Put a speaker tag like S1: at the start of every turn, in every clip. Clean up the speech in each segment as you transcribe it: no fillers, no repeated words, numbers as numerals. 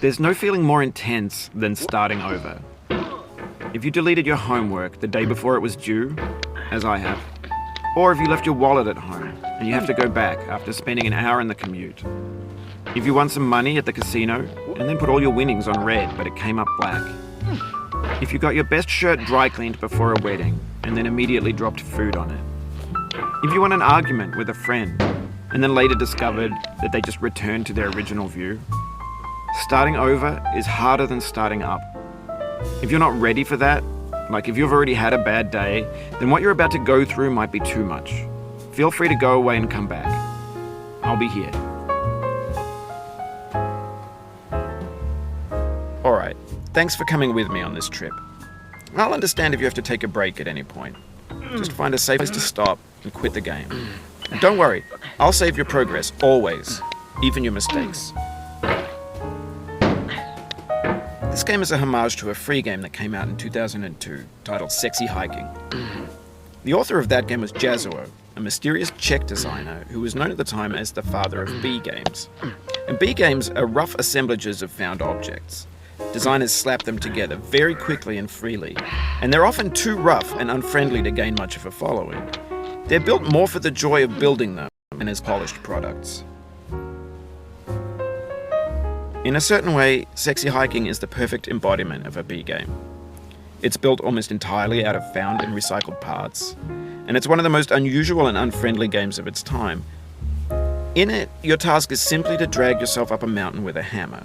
S1: There's no feeling more intense than starting over. If you deleted your homework the day before it was due, as I have, or if you left your wallet at home and you have to go back after spending an hour in the commute. If you won some money at the casino and then put all your winnings on red but it came up black. If you got your best shirt dry cleaned before a wedding and then immediately dropped food on it. If you won an argument with a friend and then later discovered that they just returned to their original view. Starting over is harder than starting up. If you're not ready for that, like if you've already had a bad day, then what you're about to go through might be too much. Feel free to go away and come back. I'll be here. Alright, thanks for coming with me on this trip. I'll understand if you have to take a break at any point. Just find a safe place to stop and quit the game. And don't worry, I'll save your progress, always, even your mistakes. This game is a homage to a free game that came out in 2002, titled Sexy Hiking. The author of that game was BIZU, a mysterious Czech designer who was known at the time as the father of B games. And B games are rough assemblages of found objects. Designers slap them together very quickly and freely, and they're often too rough and unfriendly to gain much of a following. They're built more for the joy of building them than as polished products. In a certain way, Sexy Hiking is the perfect embodiment of a B game. It's built almost entirely out of found and recycled parts, and it's one of the most unusual and unfriendly games of its time. In it, your task is simply to drag yourself up a mountain with a hammer.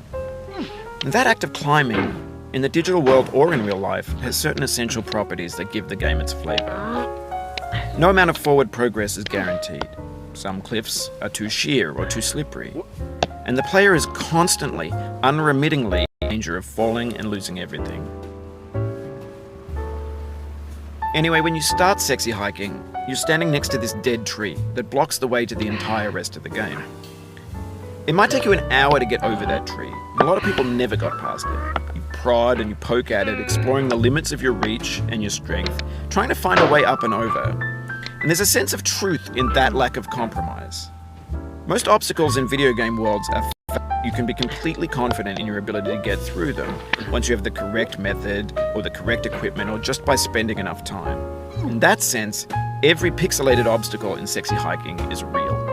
S1: And that act of climbing, in the digital world or in real life, has certain essential properties that give the game its flavor. No amount of forward progress is guaranteed. Some cliffs are too sheer or too slippery. And the player is constantly, unremittingly in danger of falling and losing everything. Anyway, when you start Sexy Hiking, you're standing next to this dead tree that blocks the way to the entire rest of the game. It might take you an hour to get over that tree. A lot of people never got past it. You prod and you poke at it, exploring the limits of your reach and your strength, trying to find a way up and over. And there's a sense of truth in that lack of compromise. Most obstacles in video game worlds are you can be completely confident in your ability to get through them once you have the correct method or the correct equipment or just by spending enough time. In that sense, every pixelated obstacle in Sexy Hiking is real.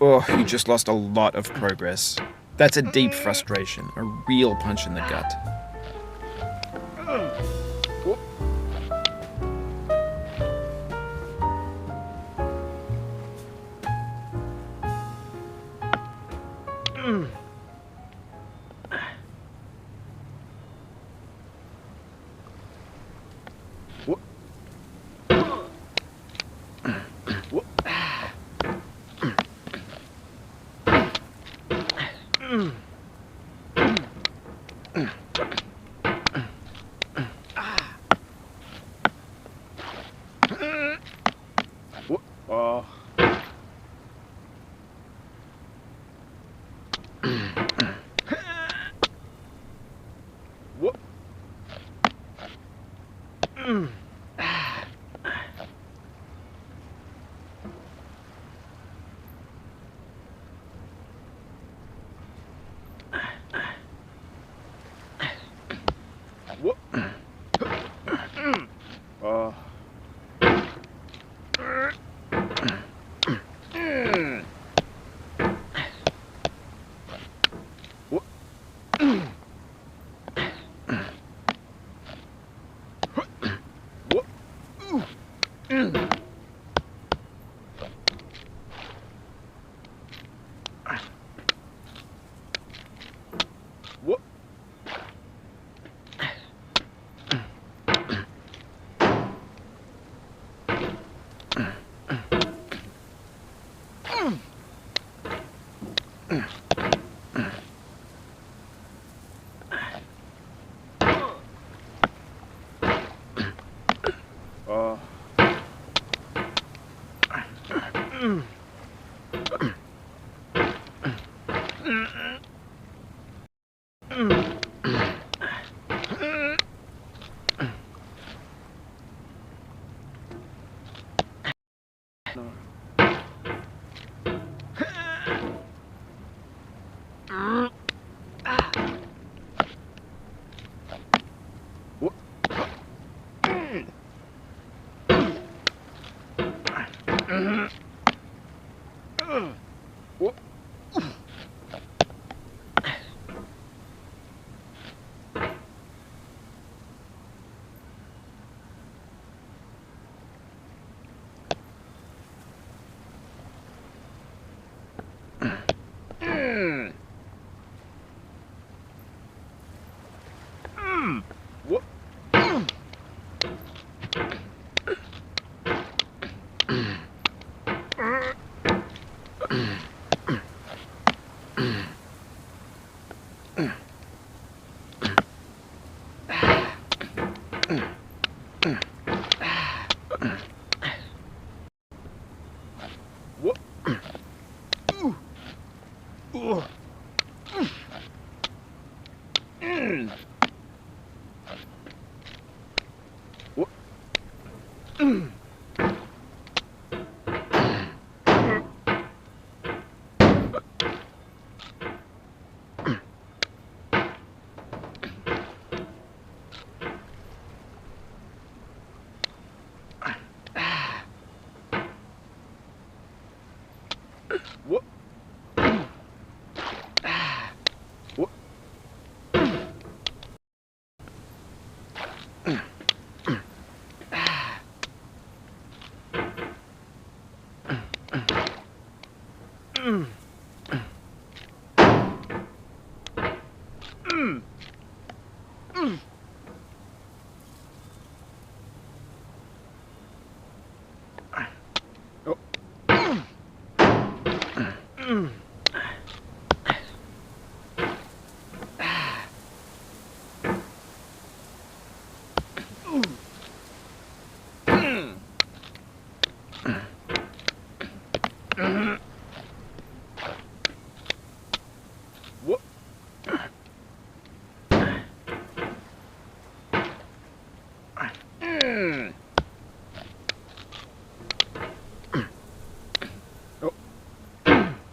S1: Oh, you just lost a lot of progress. That's a deep frustration, a real punch in the gut.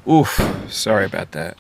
S1: Oof, sorry about that.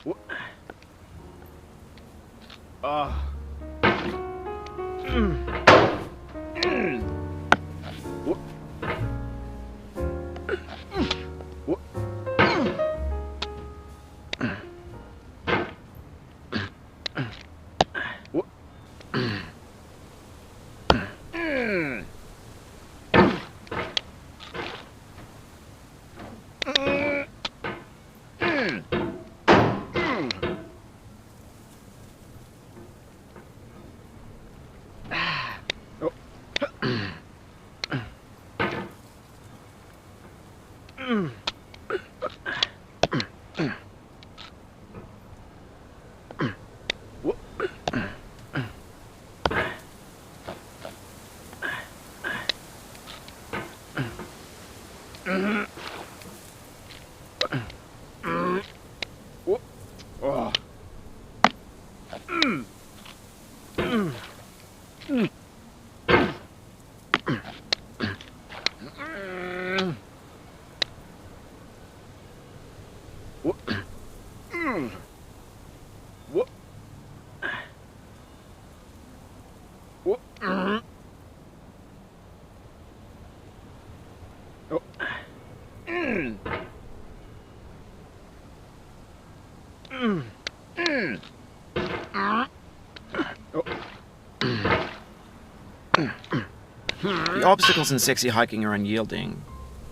S1: The obstacles in sexy hiking are unyielding,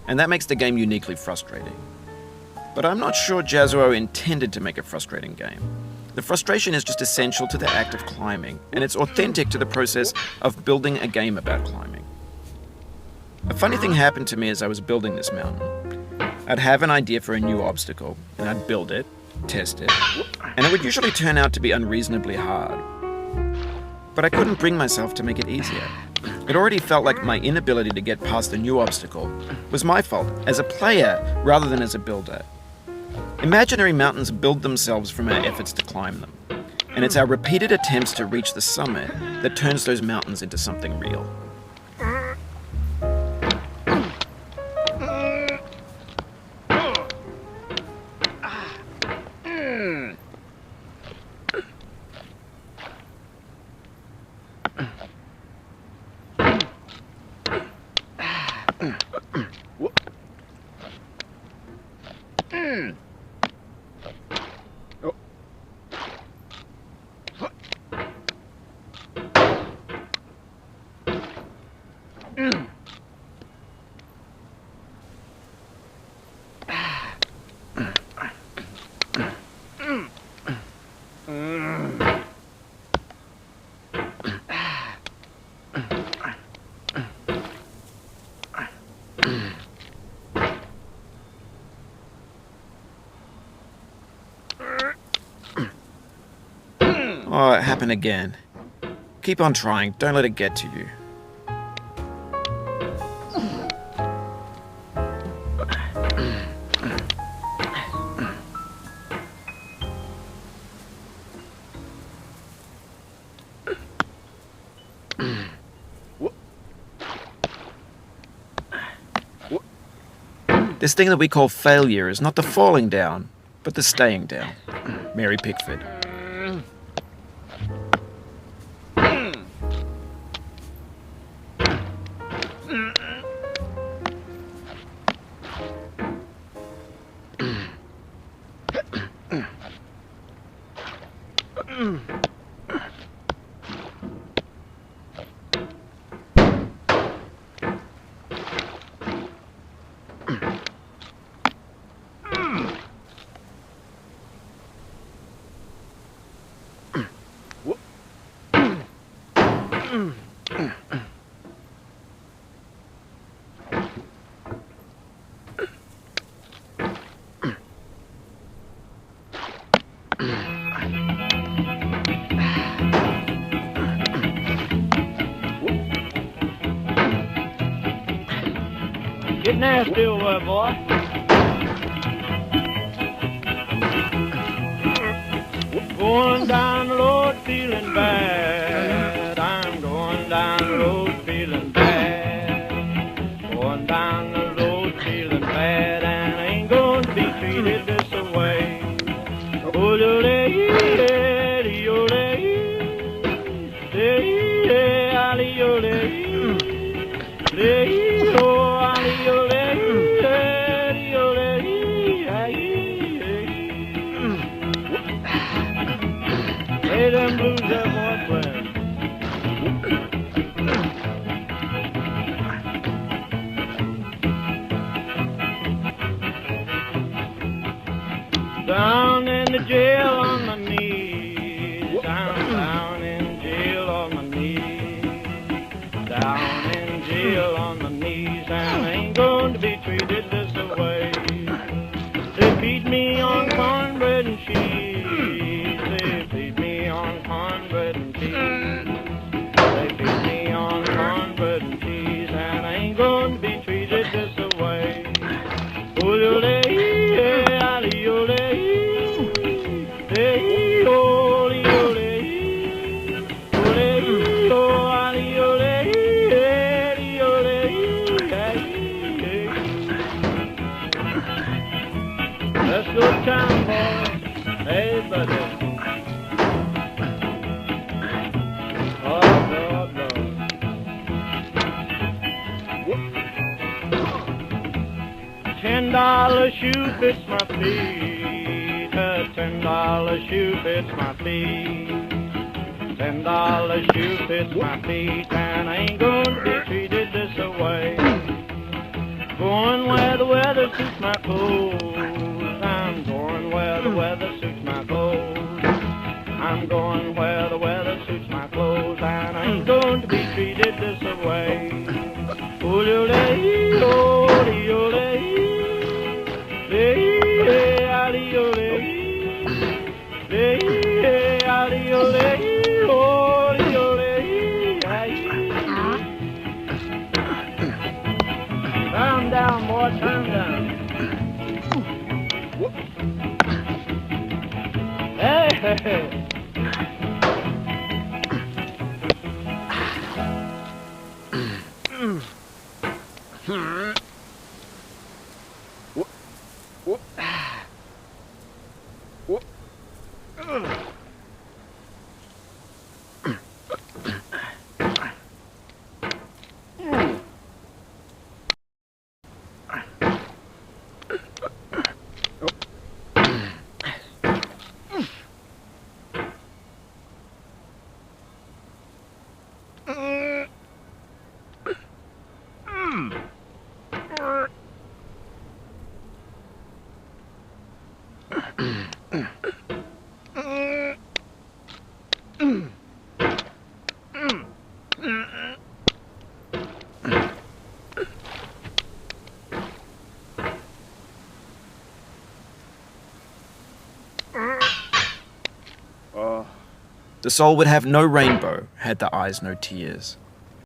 S1: and that makes the game uniquely frustrating. But I'm not sure Jazuo intended to make a frustrating game. The frustration is just essential to the act of climbing, and it's authentic to the process of building a game about climbing. A funny thing happened to me as I was building this mountain. I'd have an idea for a new obstacle, and I'd build it, test it, and it would usually turn out to be unreasonably hard. But I couldn't bring myself to make it easier. It already felt like my inability to get past the new obstacle was my fault as a player rather than as a builder. Imaginary mountains build themselves from our efforts to climb them, and it's our repeated attempts to reach the summit that turns those mountains into something real. Oh, it happened again. Keep on trying, don't let it get to you. This thing that we call failure is not the falling down, but the staying down. Mary Pickford.
S2: Get nasty over there, boy. Going down the road feeling bad. I'm going down the road feeling bad. Going down the road feeling bad, and I ain't gonna be treated this way. Oh, Hey, them blues that boy playing. Down in the jail on my knees. I'm down in jail on my knees. Down in jail on my knees, and I ain't going to be treated this way. They feed me on cornbread and cheese. They feed me on cornbread and cheese. They feed me on cornbread and cheese, and I ain't going to be treated this way. Let's go town, boys. Hey, buddy. Oh, Lord, Lord. $10 shoe fits my feet. A $10 shoe fits my feet. $10 shoe fits my feet, and I ain't gonna be treated this way. Going where the weather suits my clothes. I'm going where the weather suits my clothes. I'm going where the weather suits my clothes, and I ain't going to be treated this way. Calm down, boy, calm down. Hey, hey, hey.
S1: The soul would have no rainbow had the eyes no tears.